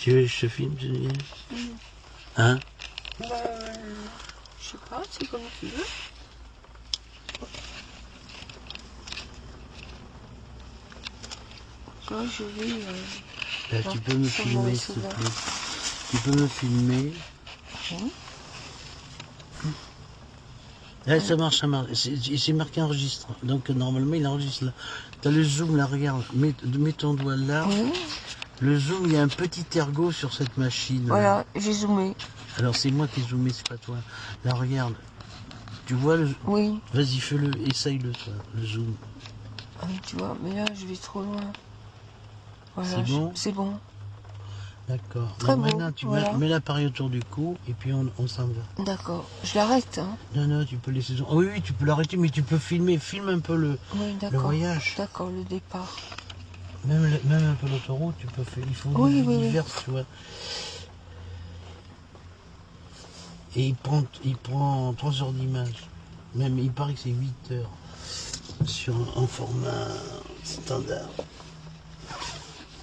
Tu veux que je te filme, Geneviève? Hein? Bah, je sais pas, c'est comme tu veux. Quand je vais... Là, tu peux me filmer, s'il te plaît. Tu peux me filmer. Oui. Là, ça marche, ça marche. C'est marqué enregistre. Donc, normalement, il enregistre là. Tu as le zoom, là, regarde. Mets ton doigt là. Oui. Le zoom, il y a un petit ergot sur cette machine. Voilà, j'ai zoomé. Alors, c'est moi qui ai zoomé, c'est pas toi. Là, regarde. Tu vois le... Oui. Vas-y, fais-le. Essaye-le, toi, le zoom. Ah, tu vois, mais là, je vais trop loin. Voilà, C'est bon? C'est bon. D'accord. Très Donc, beau, maintenant, tu voilà. mets l'appareil autour du cou et puis on s'en va. D'accord. Je l'arrête, hein. Non, tu peux laisser... Oui, tu peux l'arrêter, mais tu peux filmer. Filme un peu le voyage. D'accord, le départ. Même un peu l'autoroute, tu peux faire. Il faut divers, tu vois. Et il prend 3 heures d'image. Même, il paraît que c'est 8 heures en format standard.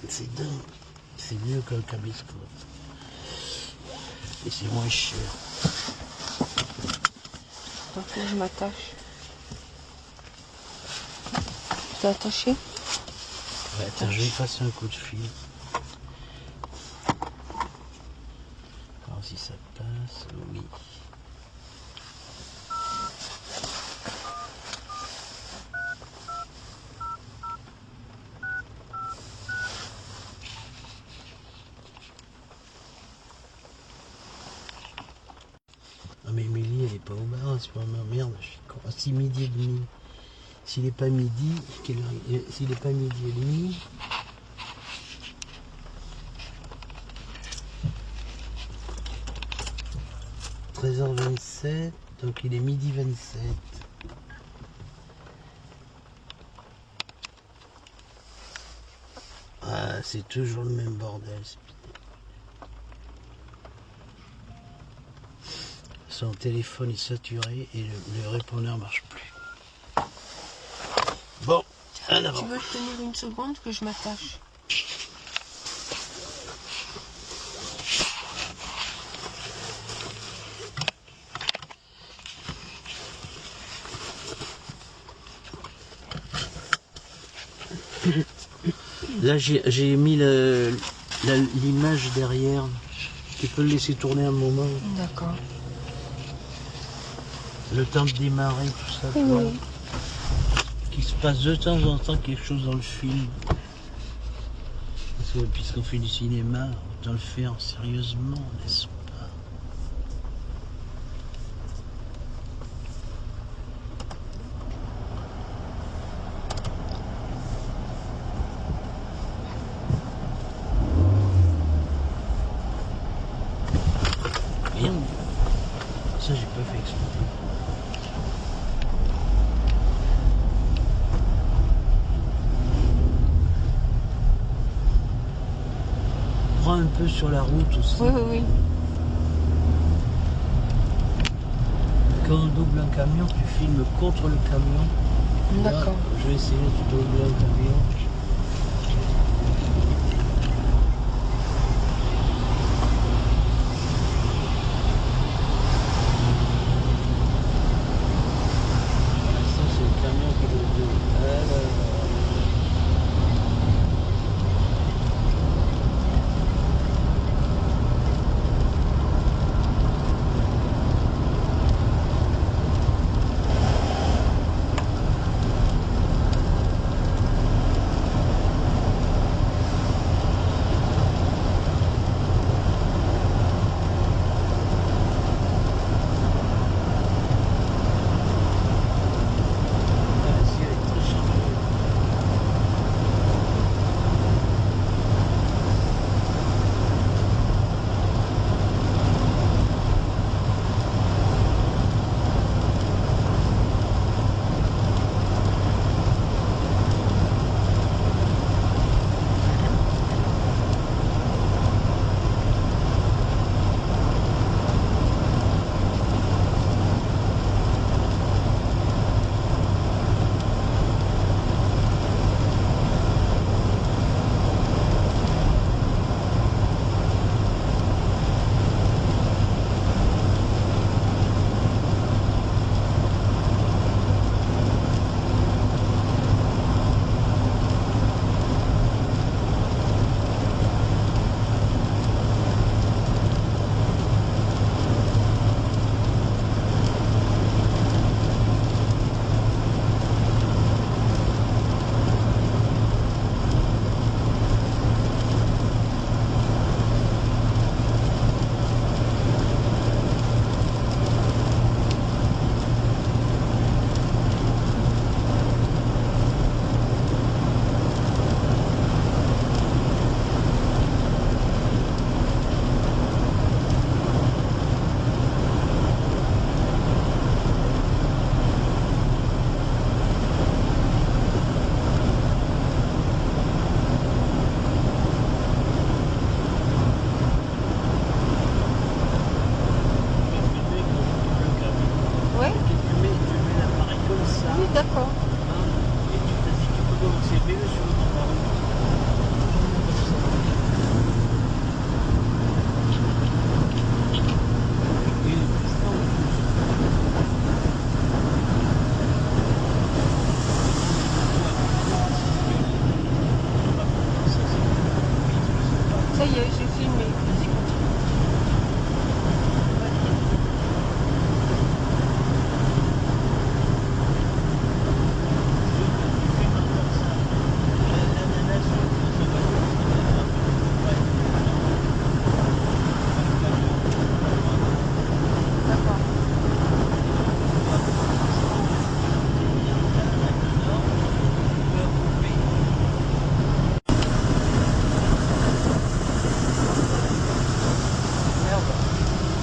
C'est dingue. C'est mieux qu'un caméscope. Et c'est moins cher. Donc là, je m'attache. T'es attaché? Ouais, attends, je vais passer un coup de fil. Alors si ça passe, oui. Ah mais Émilie, elle est pas au bar, c'est pas ma merde, je suis con. Ah, si midi et demi. S'il n'est pas midi, s'il n'est pas midi et demi. « 13h27, donc il est midi 27. Ah, c'est toujours le même bordel. Son téléphone est saturé et le répondeur marche plus. Bon, en avant. Tu veux tenir une seconde que je m'attache? Là, j'ai mis l'image derrière. Tu peux le laisser tourner un moment. D'accord. Le temps de démarrer, tout ça. Oui. Qu'il se passe de temps en temps quelque chose dans le film. Parce que puisqu'on fait du cinéma, autant le faire sérieusement, n'est-ce pas? Merde. Ça, j'ai pas fait exprès. Prends un peu sur la route aussi. Oui. Quand on double un camion, tu filmes contre le camion. D'accord. Je vais essayer de doubler un camion. Ça, c'est le camion qui le double.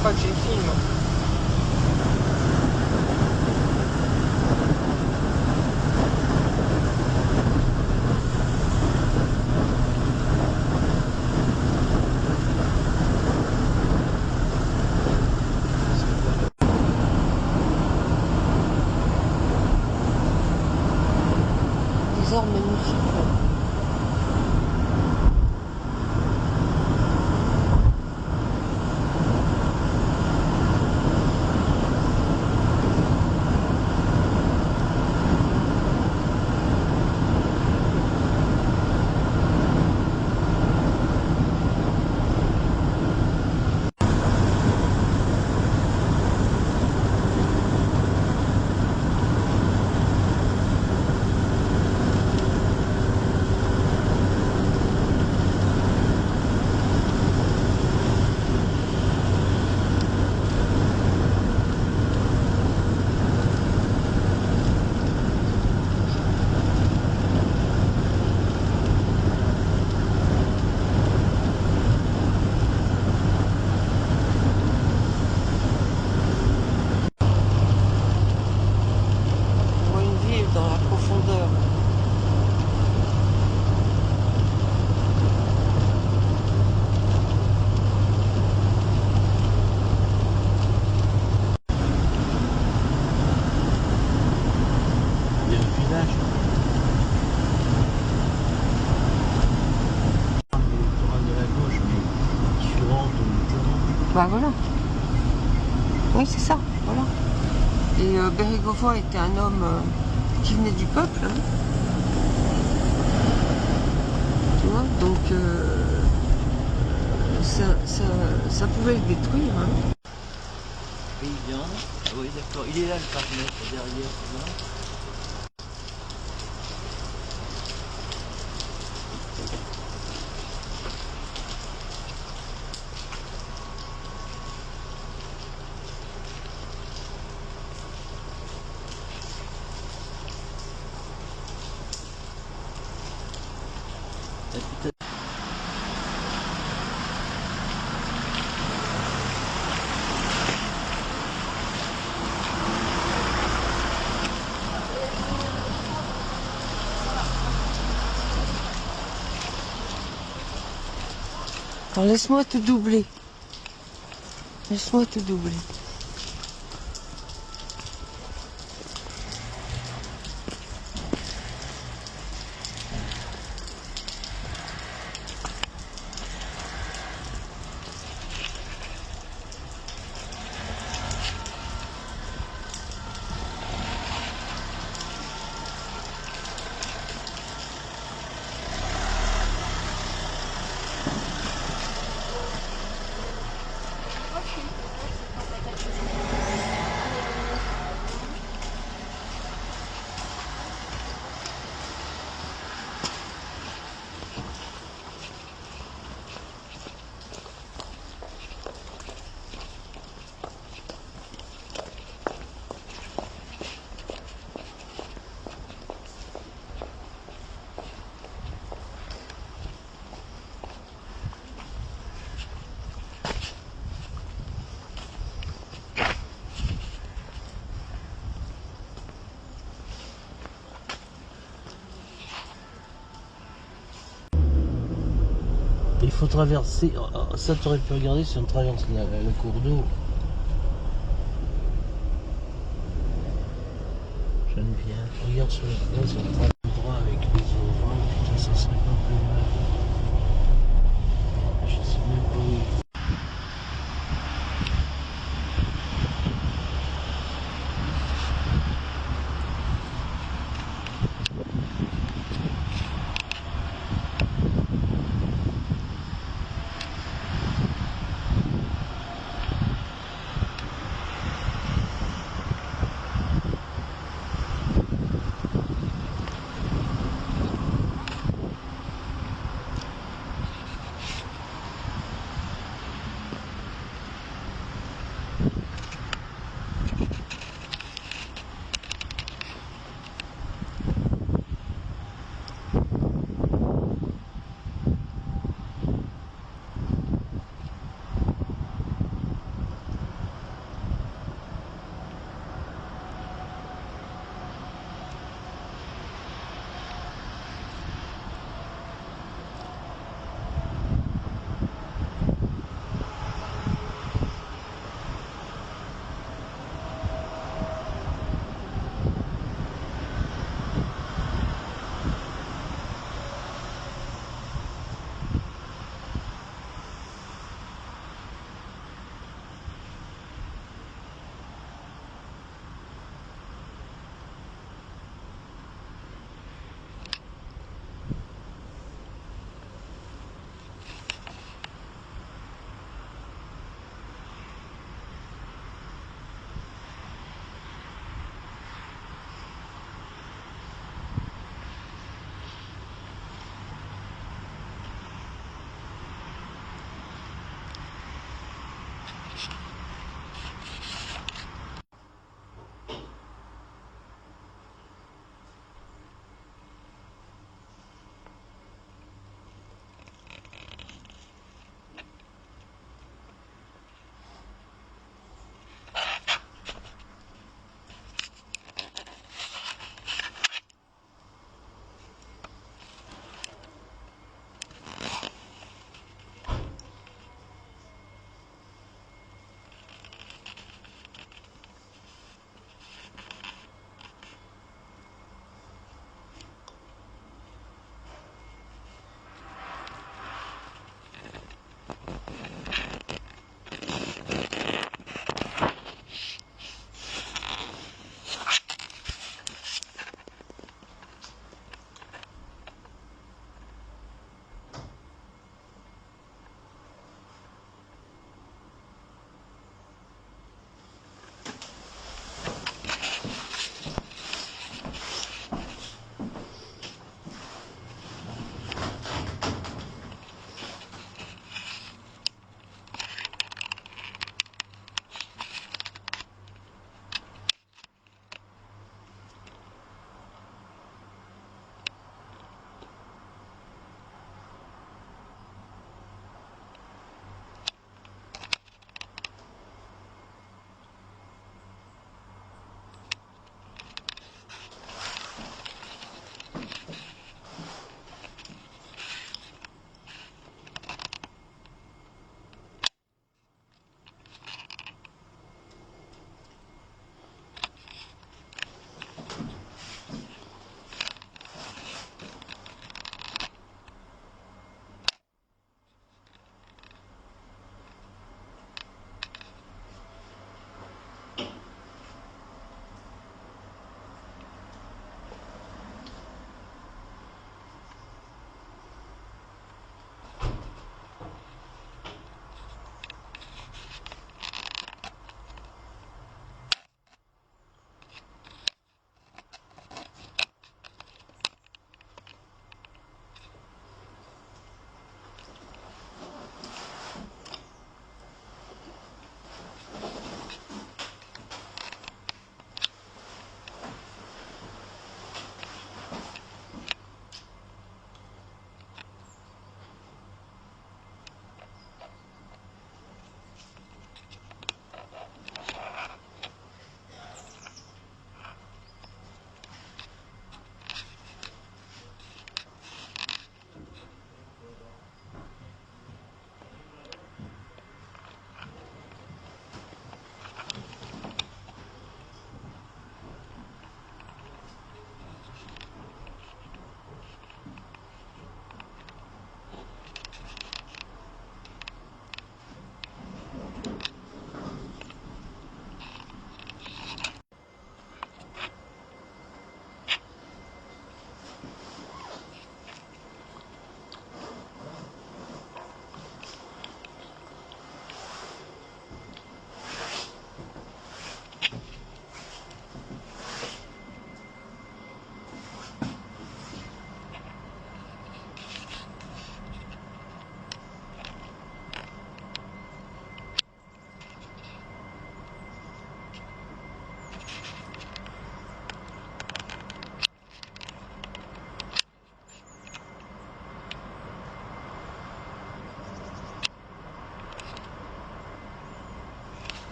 fois que je filme. Des arbres magnifiques. Dans la profondeur. Il y a un village. De la gauche, mais différent de l'autre. Bah voilà. Oui, c'est ça, voilà. Et Bérégovoy était un homme qui venait du peuple. Hein. Tu vois, donc ça pouvait le détruire. Hein. Et il vient. Ah oui, d'accord. Il est là le paramètre derrière. Là. Alors laisse-moi te doubler. Laisse-moi te doubler. Il faut traverser. Ça, tu aurais pu regarder si on traverse le cours d'eau. Geneviève, regarde sur la place, on traverse droit avec les eaux. Putain, ça serait pas plus mal. Je sais même pas où il faut.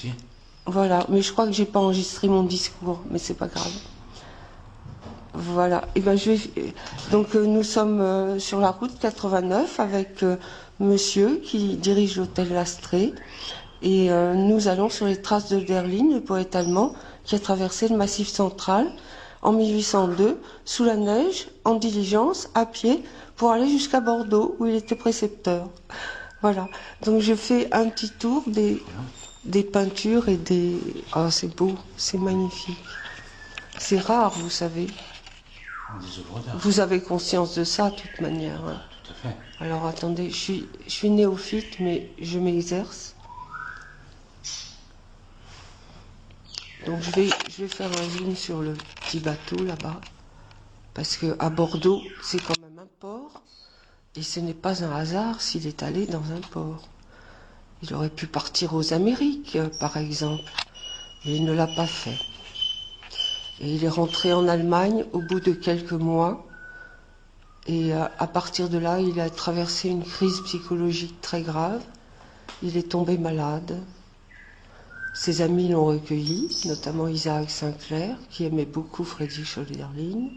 Merci. Voilà, mais je crois que j'ai pas enregistré mon discours, mais c'est pas grave. Voilà, et ben donc nous sommes sur la route 89 avec monsieur qui dirige l'hôtel Lastrée et nous allons sur les traces de Hölderlin, le poète allemand qui a traversé le Massif central en 1802 sous la neige, en diligence, à pied, pour aller jusqu'à Bordeaux où il était précepteur. Voilà, donc je fais un petit tour des peintures et des... Ah, c'est beau, c'est magnifique. C'est rare, vous savez. Des œuvres d'art. Vous avez conscience de ça, de toute manière. Hein. Tout à fait. Alors, attendez, je suis néophyte, mais je m'exerce. Donc, je vais faire un zoom sur le petit bateau, là-bas. Parce qu'à Bordeaux, c'est quand même un port. Et ce n'est pas un hasard s'il est allé dans un port. Il aurait pu partir aux Amériques, par exemple. Mais il ne l'a pas fait. Et il est rentré en Allemagne au bout de quelques mois. Et à partir de là, il a traversé une crise psychologique très grave. Il est tombé malade. Ses amis l'ont recueilli, notamment Isaac Sinclair, qui aimait beaucoup Friedrich Hölderlin.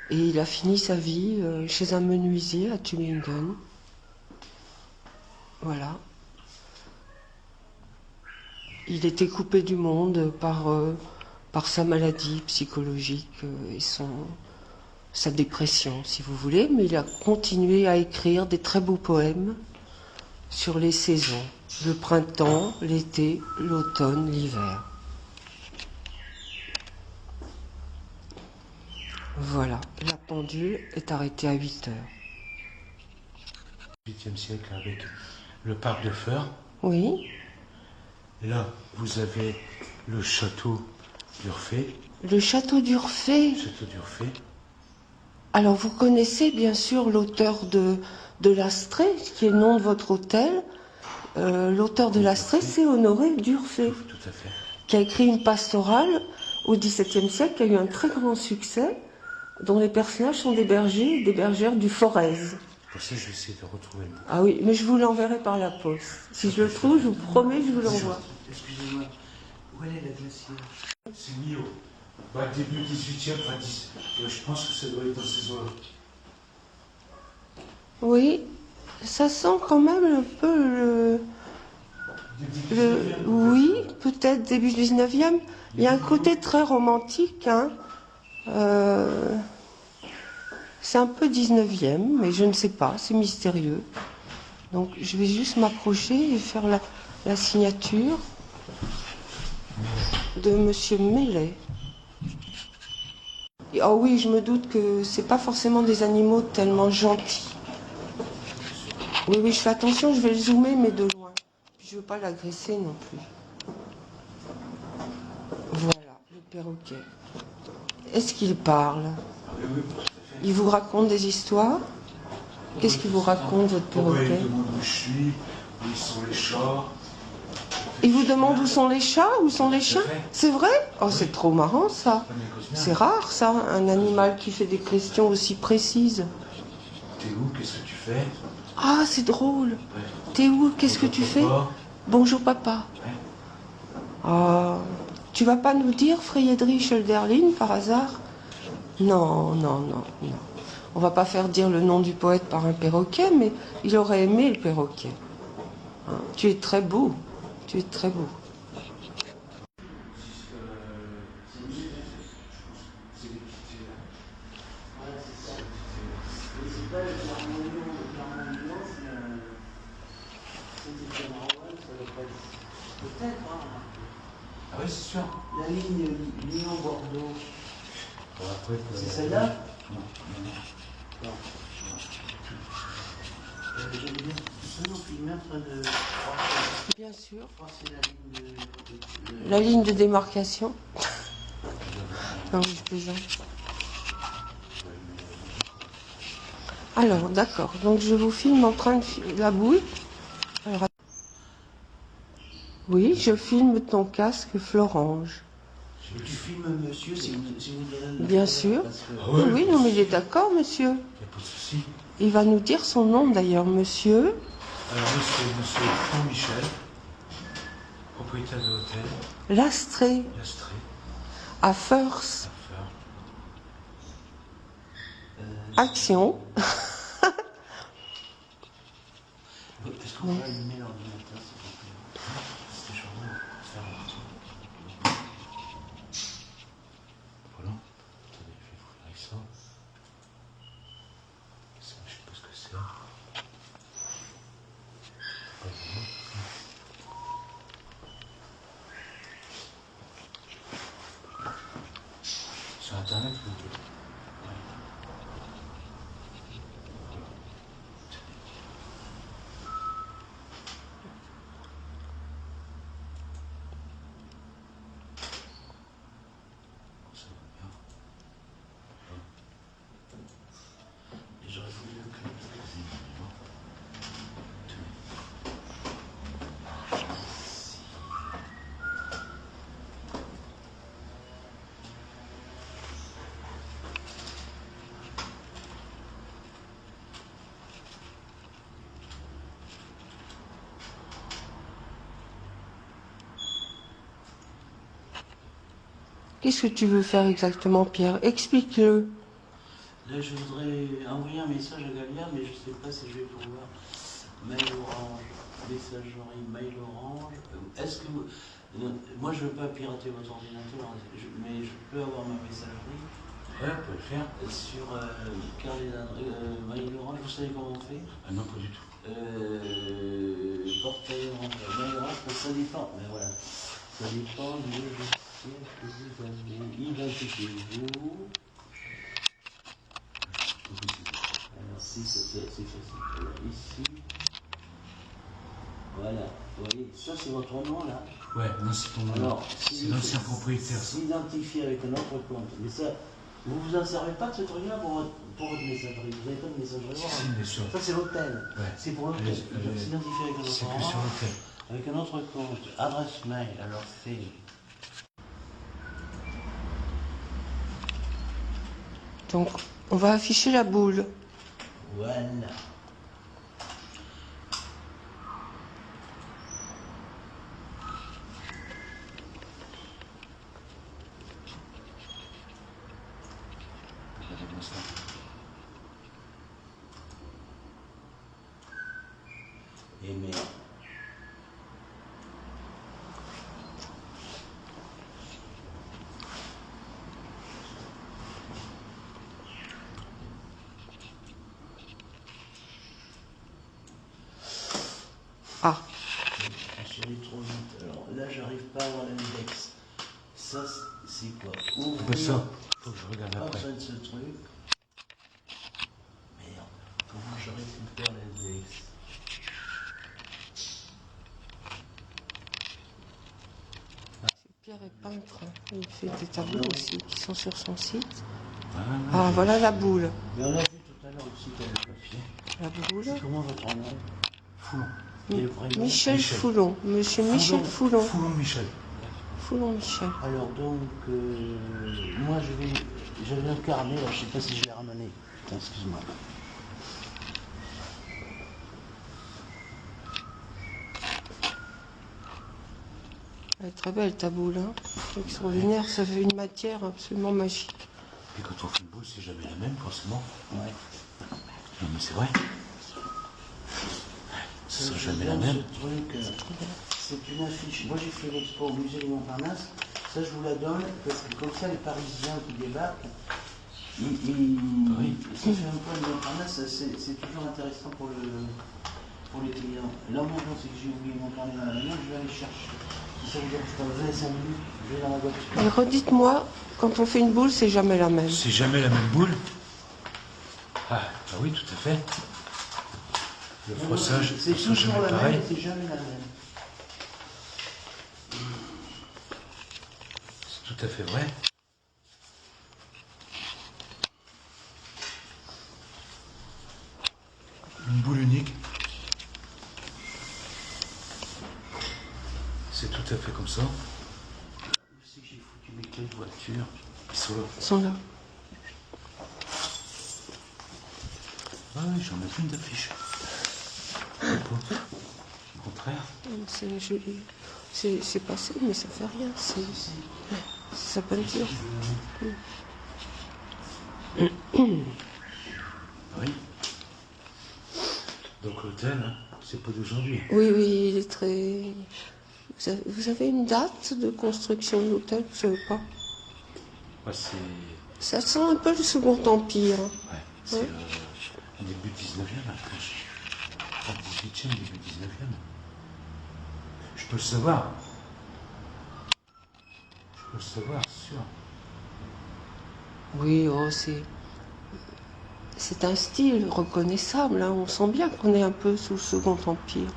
Et il a fini sa vie chez un menuisier à Tübingen. Voilà. Il était coupé du monde par sa maladie psychologique et sa dépression, si vous voulez, mais il a continué à écrire des très beaux poèmes sur les saisons, le printemps, l'été, l'automne, l'hiver. Voilà, la pendule est arrêtée à 8 heures. 8e siècle avec le parc de Feurs. Oui, Là, vous avez le château d'Urfé. le château d'Urfé. Château d'Urfé. Alors, vous connaissez bien sûr l'auteur de l'Astrée, qui est le nom de votre hôtel. L'auteur de l'Astrée, c'est Honoré d'Urfé, Tout à fait. qui a écrit une pastorale au XVIIe siècle, qui a eu un très grand succès, dont les personnages sont des bergers et des bergères du Forez. Pour ça, je vais essayer de retrouver le mot. Ah oui, mais je vous l'enverrai par la poste. Si je le trouve, je vous promets, je vous l'envoie. Excusez-moi, où elle est la glacière? C'est Millau. Bah, début 18e, enfin 10. Je pense que ça doit être dans ces eaux-là. Oui, ça sent quand même un peu oui, peut-être début 19e. Il y a un côté très romantique, hein. C'est un peu 19e, mais je ne sais pas, c'est mystérieux. Donc je vais juste m'approcher et faire la signature de Monsieur Mellet. Ah oui, je me doute que c'est pas forcément des animaux tellement gentils. Oui, oui, je fais attention, je vais le zoomer, mais de loin. Puis je veux pas l'agresser non plus. Voilà, le perroquet. Est-ce qu'il parle? Il vous raconte des histoires? Qu'est-ce qu'il vous raconte, votre perroquet? Il demande où je suis, où sont les chats. Il vous demande où sont les chats, où sont les chiens? C'est vrai? Oh, c'est trop marrant, ça. C'est rare, ça, un animal qui fait des questions aussi précises. T'es où? Qu'est-ce que tu fais? Ah, c'est drôle. T'es où? Qu'est-ce que tu fais? Bonjour, papa. Ah, tu vas pas nous dire Friedrich Hölderlin, par hasard? Non, non, non, non. On va pas faire dire le nom du poète par un perroquet, mais il aurait aimé le perroquet. Hein, tu es très beau. Tu es très beau. Ah oui, c'est sûr. La ligne Lyon-Bordeaux. C'est celle-là? Non. J'avais bien ce nom puis mettre de... Bien sûr. Je crois que c'est la ligne de... La ligne de démarcation. Non, je plaisante. Alors, d'accord. Donc, je vous filme en train de la boule. Alors, oui, je filme ton casque Florange. Tu filmes monsieur, si vous direz... Bien sûr. Ah Oui, oui, non, mais il est d'accord, monsieur. Il n'y a pas de souci. Il va nous dire son nom, d'ailleurs, monsieur. Alors, c'est monsieur Jean-Michel. Hop. propriétaire de l'hôtel, L'Astrée, l'Astrée, à First. Action. Est-ce qu'on peut allumer l'ordinateur, s'il vous plaît? Parce que je suis en train de faire un truc. Voilà. Attendez, je vais vous faire ça. Ça, je sais pas ce que c'est. Pas vraiment. Sur Internet, vous pouvez. Ouais. Ça va bien. Et j'aurais voulu le club de cuisine. Qu'est-ce que tu veux faire exactement, Pierre? Explique-le. Là, je voudrais envoyer un message à Galia, mais je ne sais pas si je vais pouvoir. Mail orange, messagerie, mail orange. Est-ce que vous... Moi, je ne veux pas pirater votre ordinateur, mais je peux avoir ma messagerie. Ouais, on peut le faire. Sur mail orange, vous savez comment on fait? Ah non, pas du tout. Portail orange, mail orange, ça dépend. Mais voilà, ça dépend du logiciel que vous avez. Identifiez-vous. Alors, si c'est facile. Alors, ici. Voilà, vous voyez, ça c'est votre nom là. Ouais, non, c'est ton nom. Alors, c'est l'ancien propriétaire. S'identifier avec un autre compte. Mais ça, vous vous en servez pas de ce truc-là pour votre messagerie. Vous n'avez pas de messagerie. Si, bien sûr. Ça c'est l'hôtel. Ouais. C'est pour l'hôtel. S'identifier avec un autre compte. C'est que sur l'hôtel. Avec un autre compte. Adresse mail. Alors c'est. Donc, on va afficher la boule. Voilà. Et merde. Ah. Je suis allé trop vite. Alors là, j'arrive pas à avoir l'index. Ça, c'est quoi? Ouvrir. Ça, faut que je regarde après. De ce truc. Merde. Comment je récupère l'index? Pierre est peintre. Il fait des tableaux aussi qui sont sur son site. Ah, voilà la boule. Mais on l'a vu tout à l'heure aussi dans le papier. La boule. C'est comment votre nom? Foulon. Michel Foulon. Monsieur Michel Foulon. Foulon Michel. Foulon Michel. Alors donc, moi j'avais un carnet, là, je ne sais pas si je l'ai ramené. Putain, excuse-moi. Elle est très belle ta boule, hein. Extraordinaire, ça fait une matière absolument magique. Et quand on fait une boule, c'est jamais la même, forcément. Ouais. Non mais c'est vrai. Ce sera jamais la même. C'est une affiche. Moi j'ai fait l'expo au musée de Montparnasse. Ça je vous la donne parce que comme ça les Parisiens qui débarquent, ça fait un point de Montparnasse. C'est toujours intéressant pour les clients. Là maintenant c'est que j'ai oublié mon carnet dans la main, je vais aller chercher. Si ça vous dérange pas, vous avez 5 minutes, je vais dans la voiture. Et redites-moi, quand on fait une boule, c'est jamais la même. C'est jamais la même boule? Ah oui, tout à fait. Le froissage, c'est toujours la même, c'est jamais la même. C'est tout à fait vrai. Une boule unique. C'est tout à fait comme ça. Où c'est que j'ai foutu mes clés de voiture? Ils sont là. Ils sont là. Ah oui, j'en ai plein d'affiches. Au contraire. C'est joli. C'est passé, mais ça fait rien. C'est sa peinture. Oui. Donc l'hôtel, hein, c'est pas d'aujourd'hui. Oui, oui, il est très... Vous avez une date de construction de l'hôtel? Vous savez pas? Ouais, c'est Ça sent un peu le Second Empire. ouais, début 19e, après. Pas 18e, début 19e. Je peux le savoir. Je peux le savoir, sûr. Oui, oh, c'est un style reconnaissable. Hein. On sent bien qu'on est un peu sous le Second Empire.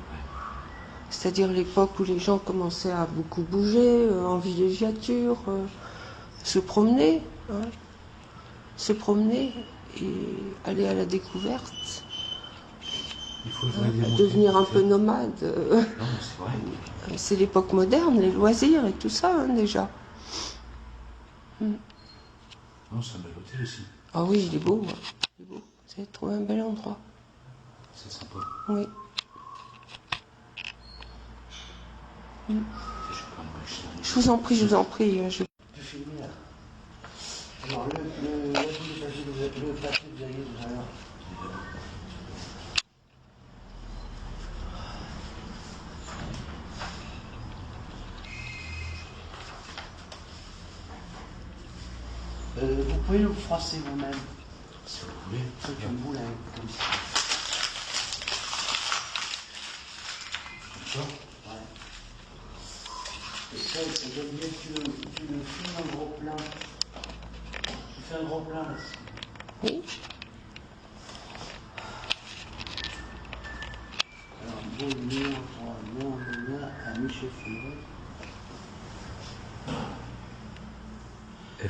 C'est-à-dire l'époque où les gens commençaient à beaucoup bouger, en villégiature, se promener. Hein. Se promener et aller à la découverte. Il faudrait Devenir un peu nomade. Non, mais c'est vrai. C'est l'époque moderne, les loisirs et tout ça, hein, déjà. Non, c'est un bel hôtel aussi. Ah oui, il est beau. Hein. Il est beau. Vous avez trouvé un bel endroit. C'est sympa. Oui. Je vais prendre ma chérie. Je vous en prie, je vous en prie. Tu finis là. Alors, le papier que vous avez tout à l'heure. Vous pouvez le froisser vous-même. Si vous voulez. C'est une boule comme ça. Comme ça? Ouais. Et ça, j'aime bien que tu le filmes en gros plan. Tu fais un gros plan là-dessus. Oui. Alors, bonjour, non, à Michel Foulon.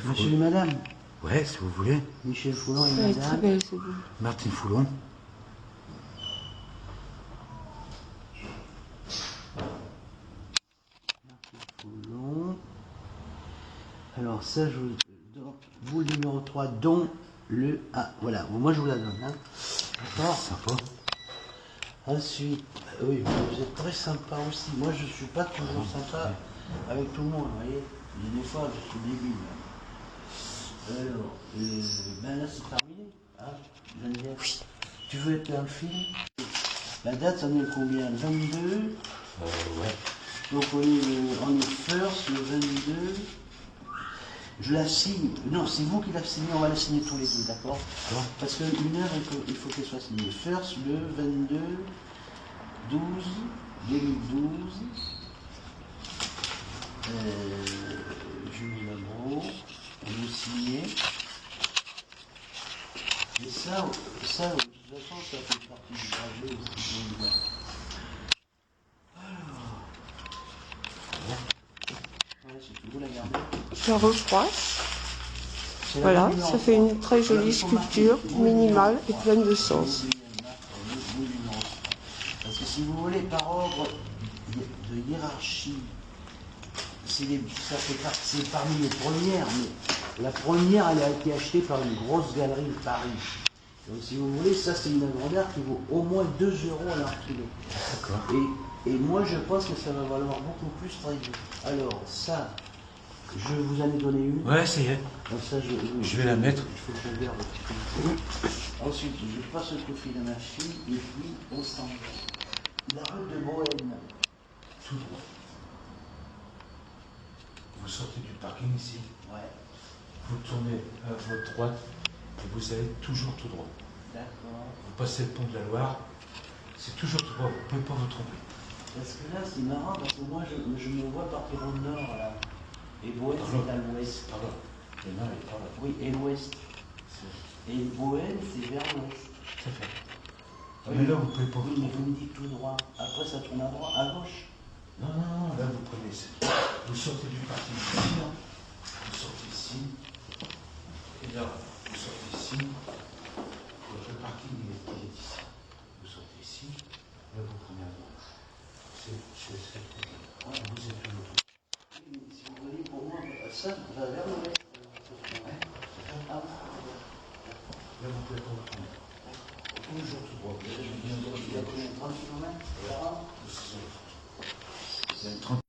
Monsieur et madame. Ouais, si vous voulez. Michel Foulon et Elle est très madame. belle, cette boule. Martine Foulon. Foulon. Alors ça, je vous donne boule numéro 3, dont le... Ah, voilà, moi je vous la donne. Hein. D'accord. Sympa. Ensuite, oui, vous êtes très sympa aussi. Moi, je ne suis pas toujours sympa avec tout le monde, vous voyez. Des fois, je suis débile. Alors, ben là, c'est terminé. Hein, Geneviève. Oui. Tu veux être dans le film? La date, ça en est combien? 22. Ouais. Donc, on est first, le 22. Je la signe. Non, c'est vous qui la signez, on va la signer tous les deux, d'accord? Parce qu'une heure, il faut qu'elle soit signée. First, le 22, 12, 2012. Julie Labro, vous signez. Et ça, de toute façon, ça fait partie du trajet aussi. Alors. Ouais, c'est tout, vous la gardez. Je la refroisse. Voilà, ça fait une très jolie sculpture, minimale et pleine de sens. Parce que si vous voulez, par ordre de hiérarchie, c'est parmi les premières, mais la première, elle a été achetée par une grosse galerie de Paris. Donc si vous voulez, ça c'est une œuvre d'art qui vaut au moins 2 € à l'art kilo. D'accord. Et moi je pense que ça va valoir beaucoup plus très bien. Alors ça, je vous en ai donné une. Ouais, ça y est. Donc ça, je vais la mettre. Il faut que je garde. Ensuite, je passe le coup de fil à ma fille et puis on s'en va. La rue de Bohème. Tout droit. Vous sortez du parking ici. Ouais. Vous tournez à votre droite et vous allez toujours tout droit. D'accord. Vous passez le pont de la Loire. C'est toujours tout droit. Vous ne pouvez pas vous tromper. Parce que là, c'est marrant parce que moi, je me vois partir au nord là. Et Bohème, c'est à l'ouest. Par là. Et là, elle est par là. Oui, et l'ouest. Et Bohème, c'est vers l'ouest. Tout à fait. Ah, mais là, vous pouvez pas. Oui, mais vous me dites tout droit. Après, ça tourne à droite, à gauche. Non, non, non, là, vous prenez. Vous sortez du parking ici, là. Vous sortez ici. Et là, vous sortez ici. Le parking, il est ici. Vous sortez ici. Là, vous prenez à droite. C'est vous êtes toujours. Si vous voulez, pour moi, ça va vers l'ouest. Là, vous pouvez pas vous tromper. Toujours tout droit. Il y a 30 km. C'est 30.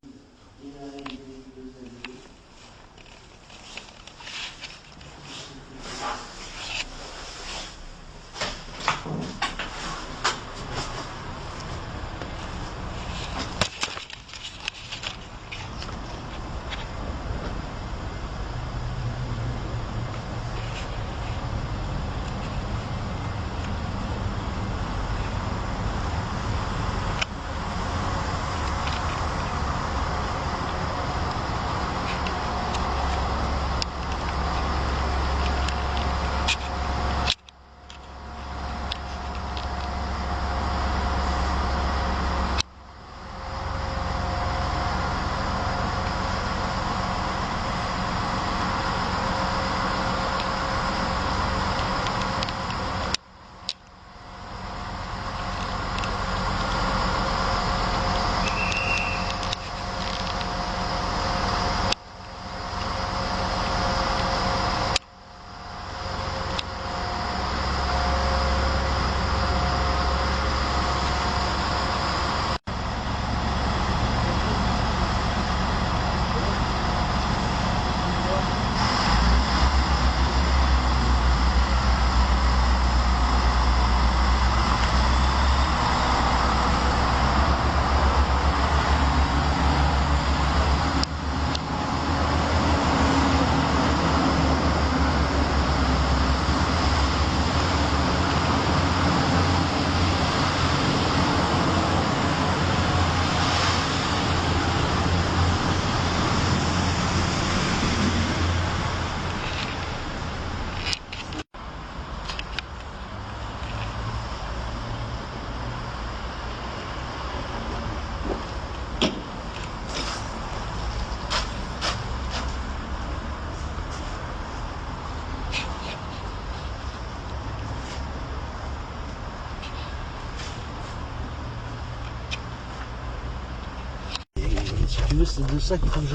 veux, c'est de ça qu'il faut que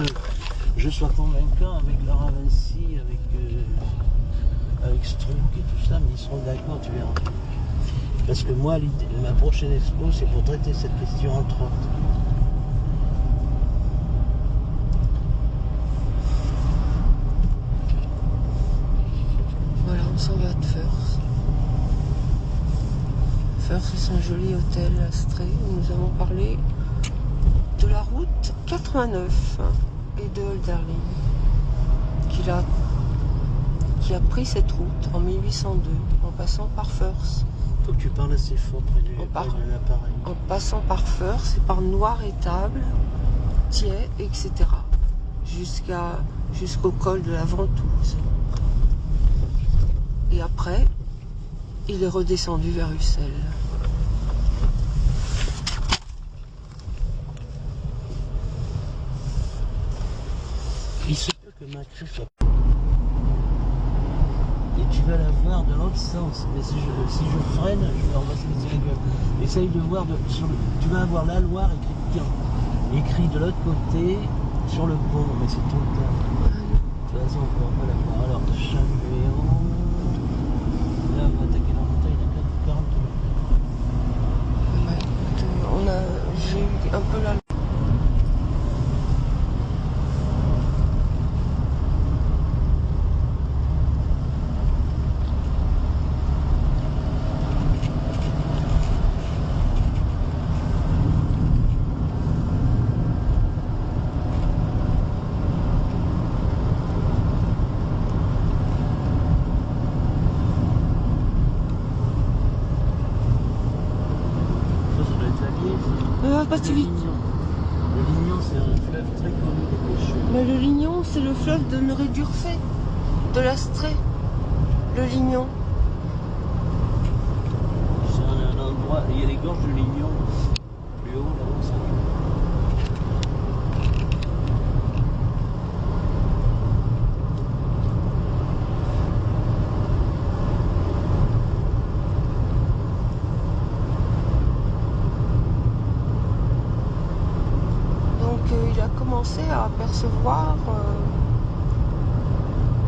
je sois convaincant avec Laura Vinci, avec Strouk et tout ça, mais ils seront d'accord, tu verras. Parce que moi, ma prochaine expo, c'est pour traiter cette question entre autres. Voilà, on s'en va de Firth. Firth, c'est un joli hôtel à Stray. Nous avons parlé de la route 89 et de Hölderlin, qui a pris cette route en 1802 en passant par Firth. Faut que tu parles assez fort près de l'appareil. En passant par Firth et par Noir-Étable, Thiais, etc. Jusqu'au col de la Ventouse. Et après, il est redescendu vers Ussel. Il se peut que ma crue soit... Et tu vas la voir de l'autre sens. Mais si je freine, je vais embrasser la gueule. Essaye de voir, tu vas avoir la Loire écrit de l'autre côté sur le pont. Mais c'est tout le temps. De toute façon, on ne pourra pas la voir. Alors, Chaméon. Là, on va attaquer la montagne à 40 km. J'ai eu un peu la... Le Lignon, c'est un fleuve très connu des pêcheurs. Mais le Lignon, c'est le fleuve de Neray-d'Urfé, de l'Astrée. Le Lignon. C'est un endroit, il y a les gorges de Lignon, plus haut là-haut, ça. Il a commencé à apercevoir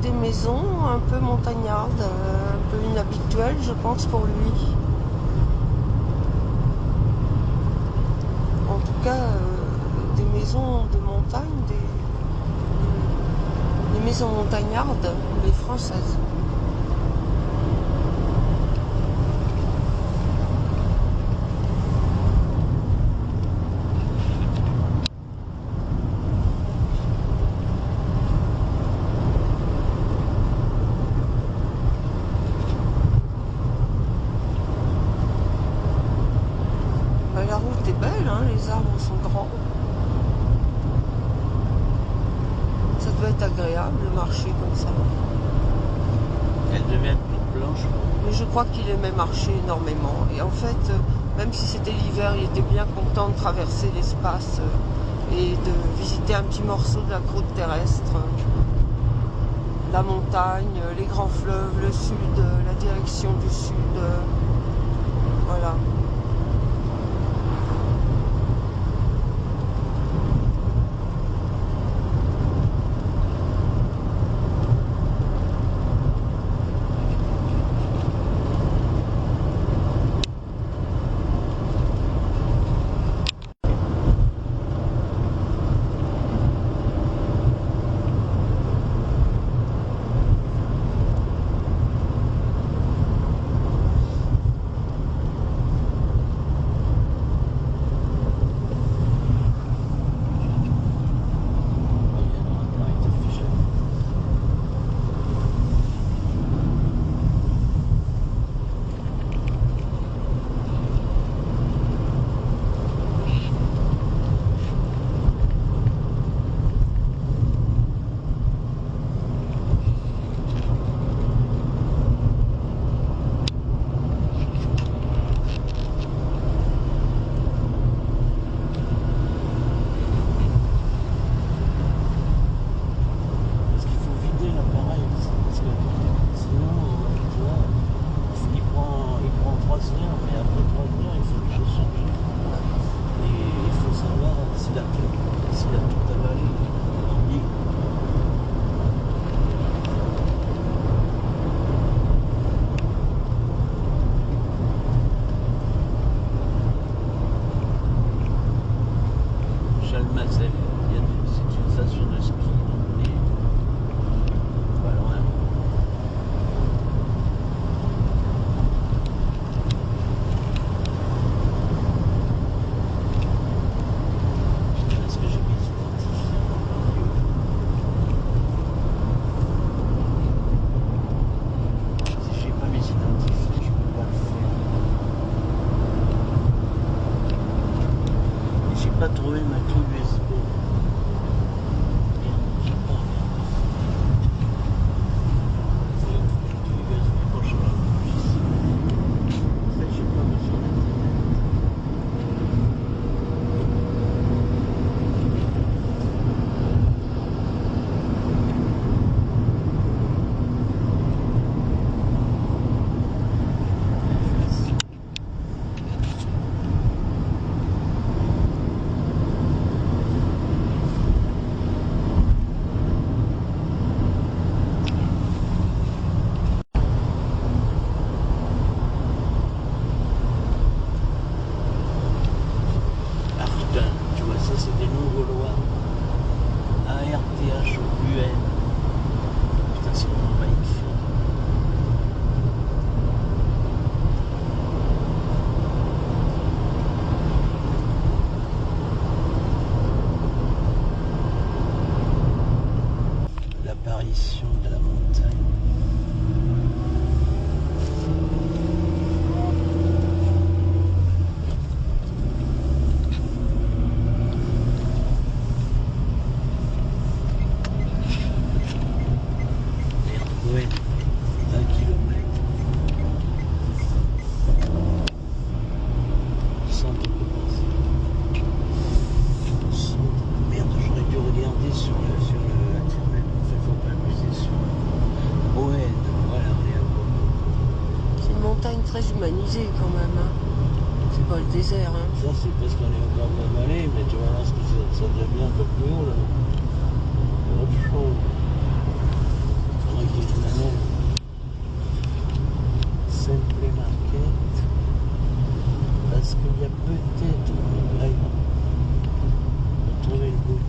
des maisons un peu montagnardes, un peu inhabituelles, je pense, pour lui. En tout cas, des maisons de montagne, des maisons montagnardes, mais françaises. La route est belle, hein, les arbres sont grands. Ça doit être agréable de marcher comme ça. Elle devient toute blanche. Mais je crois qu'il aimait marcher énormément. Et en fait, même si c'était l'hiver, il était bien content de traverser l'espace et de visiter un petit morceau de la croûte terrestre. La montagne, les grands fleuves, le sud, la direction du sud. Voilà. tradition de la montagne. Ouais, 1 kilomètre. Centre de commerce. Merde, j'aurais dû regarder sur le internet. En fait, faut pas abuser sur. Ouais, voilà, on est à Bordeaux. C'est une montagne très humanisée quand même. Hein. C'est pas le désert. Hein. Ça, c'est parce qu'on est au bord de la vallée, mais tu vas voir ce que ça devient un peu plus haut là. C'est autre chose. Il faudrait qu'il y ait une année. Simple Market. Parce qu'il y a peut-être une grève. Retrouver le goût.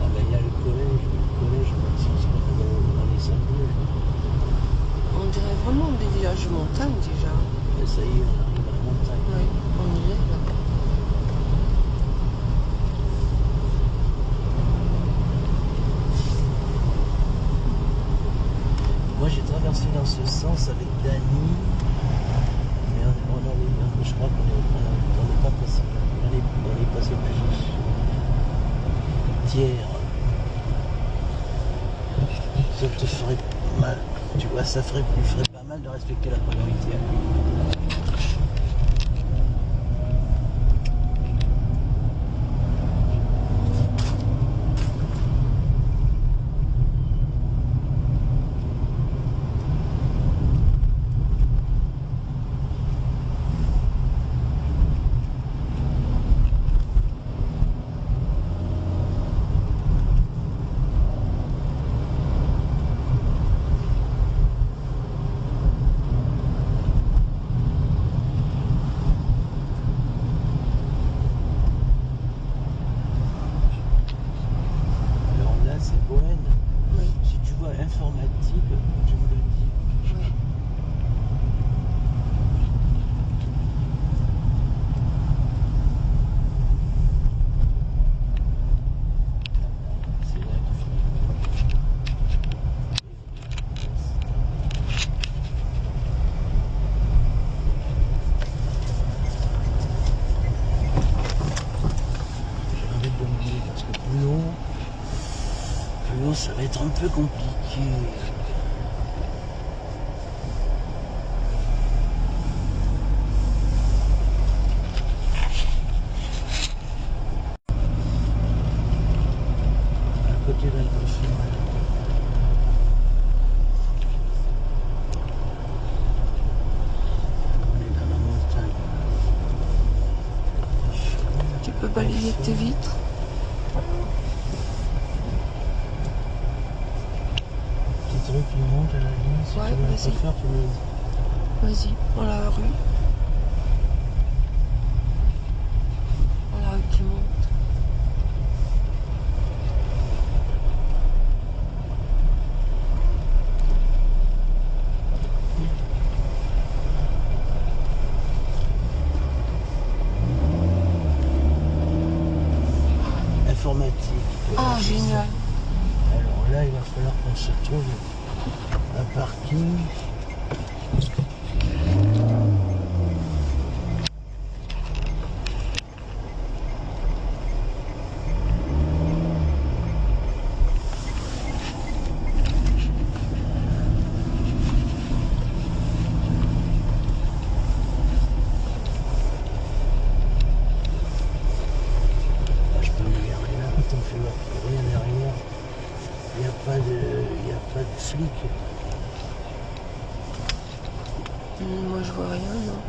Ah ben il y a le collège, dans les Saint-Denis. On dirait vraiment des villages de montagne déjà. Et ça y est, on arrive à la montagne. Oui, on y est là. Moi j'ai traversé dans ce sens avec Dany, mais je crois qu'on n'est pas passé. On est passé plus au sud. Thiers. Ça te ferait mal. Tu vois, ça ferait pas mal de respecter la priorité à lui. C'est Bohème. Oui. Si tu vois informatique, tu me le dis. Oui. C'est là qu'il faut. J'arrête de me dire parce que plus haut, ça va être un peu compliqué. À côté d'un coffre. On est dans la montagne. Tu peux balayer tes vitres. Petit truc qui monte à la ligne, si Ouais, tu veux vas-y. le faire, tu me le dis. Vas-y, dans la rue. Dans la rue qui monte. Informatique. Ah, génial. Alors là, il va falloir qu'on se trouve un parking. Je peux me garer là, attends, fais voir, rien derrière. Il n'y a pas de flic. Moi, je vois rien, non.